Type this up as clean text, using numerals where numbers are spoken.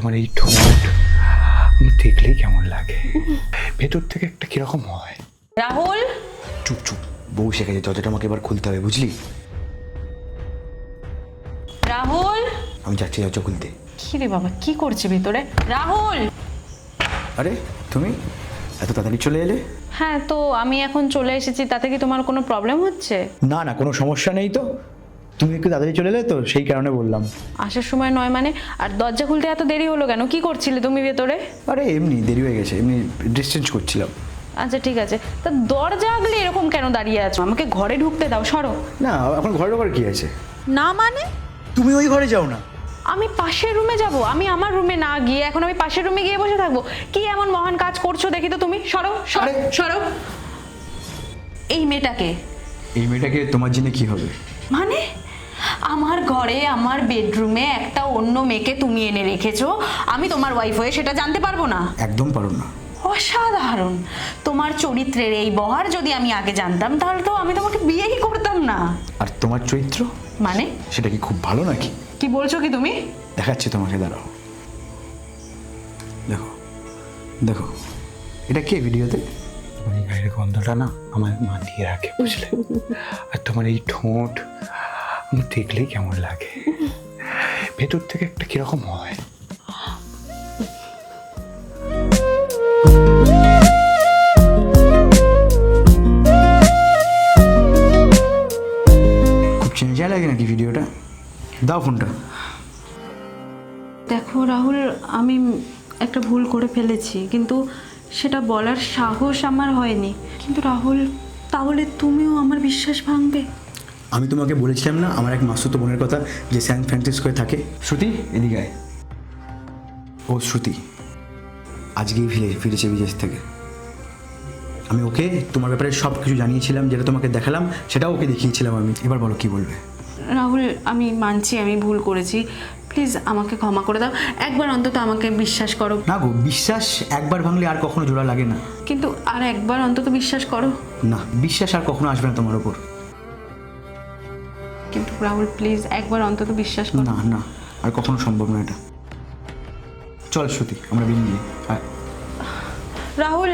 তোমার এই ঠোঁট আমার দেখলেই কেমন লাগে, ভেতর থেকে একটা কিরকম হয়। রাহুল, চুপ চুপ, বউ শেখা যায়, দরজাটা আমাকে এবার খুলতে হবে, বুঝলি? রাহুল। আমি যাচ্ছি দরজা খুলতে। কি রে বাবা, কি করছে ভিতরে? রাহুল। আরে তুমি এত তাড়াতাড়ি চলে এলে? হ্যাঁ, তো আমি এখন চলে এসেছি, তাতে কি তোমার কোনো প্রবলেম হচ্ছে? না না, কোনো সমস্যা নেই তো, তুমি একটু তাড়াতাড়ি চলে এলে তো সেই কারণে বললাম। আসার সময় নয় মানে? আর দরজা খুলতে এত দেরি হলো কেন? কি করছিলে তুমি ভেতরে? আরে এমনি দেরি হয়ে গেছে, এমনি ড্রেস চেঞ্জ করছিলাম। আচ্ছা ঠিক আছে, তা দরজা আগলে এরকম কেন দাঁড়িয়ে আছো? আমাকে ঘরে ঢুকতে দাও, সরো। না, এখন ঘরে ঢোকার কি আছে? না মানে? তুমি ওই ঘরে যাও না। আমি পাশের রুমে যাব? আমি আমার রুমে না গিয়ে এখন আমি পাশের রুমে গিয়ে বসে থাকবো? কি এমন মহান কাজ করছো দেখি তো তুমি? সরো সরো আরে! সরো। এই মেয়েটাকে? এই মেয়েটাকে তোমার জন্য কি হবে? মানে আমার ঘরে আমার বেডরুমে একটা অন্য মেয়েকে তুমি এনে রেখেছো, আমি তোমার ওয়াইফ হয়ে সেটা জানতে পারবো না? একদম পারো না। অসাধারণ! তোমার চরিত্রের এই বহার যদি আমি আগে জানতাম তাহলে তো আমি তোমাকে বিয়েই করতাম না। আর তোমার চরিত্র মানে? সেটা কি খুব ভালো নাকি? কি বলছো কি তুমি? দেখাচ্ছি তোমাকে, দাঁড়াও। দেখো দেখো, এটা কে ভিডিওতে? তোমার এই গায়ের গন্ধটা না আমার মানিয়ে রাখে, বুঝলে? আর তোমার এই ঠোঁট আমার দেখলেই কেমন লাগে, ভেতর থেকে একটা কিরকম হয়। খুব চেঞ্জা লাগে নাকি ভিডিওটা? দাও ফোনটা। দেখো রাহুল, আমি একটা ভুল করে ফেলেছি, কিন্তু সেটা বলার সাহস আমার হয়নি। কিন্তু রাহুল, তাহলে তুমিও আমার বিশ্বাস ভাঙবে? আমি তোমাকে বলেছিলাম না আমার এক মাসুতো বোনের কথা, যে স্যান ফ্রান্সিসকোয় থাকে। শ্রুতি, এদিকে আয়। ও শ্রুতি আজকেই ফিরেছে বিদেশ থেকে। আমি ওকে তোমার ব্যাপারে সব কিছু জানিয়েছিলাম, যেটা তোমাকে দেখালাম সেটাও ওকে দেখিয়েছিলাম আমি। এবার বলো কি বলবে? রাহুল, আমি মানছি আমি ভুল করেছি, প্লিজ আমাকে ক্ষমা করে দাও। একবার অন্তত আমাকে বিশ্বাস করো। না গো, বিশ্বাস একবার ভাঙলে আর কখনো জোড়া লাগে না। কিন্তু আর একবার অন্তত বিশ্বাস করো। না, বিশ্বাস আর কখনো আসবে না তোমার ওপর। কিন্তু রাহুল প্লিজ একবার অন্তত বিশ্বাস করো। না না, আর কখনো সম্ভব না এটা। চল শ্রুতি, আমরা বেরিয়ে যাই। রাহুল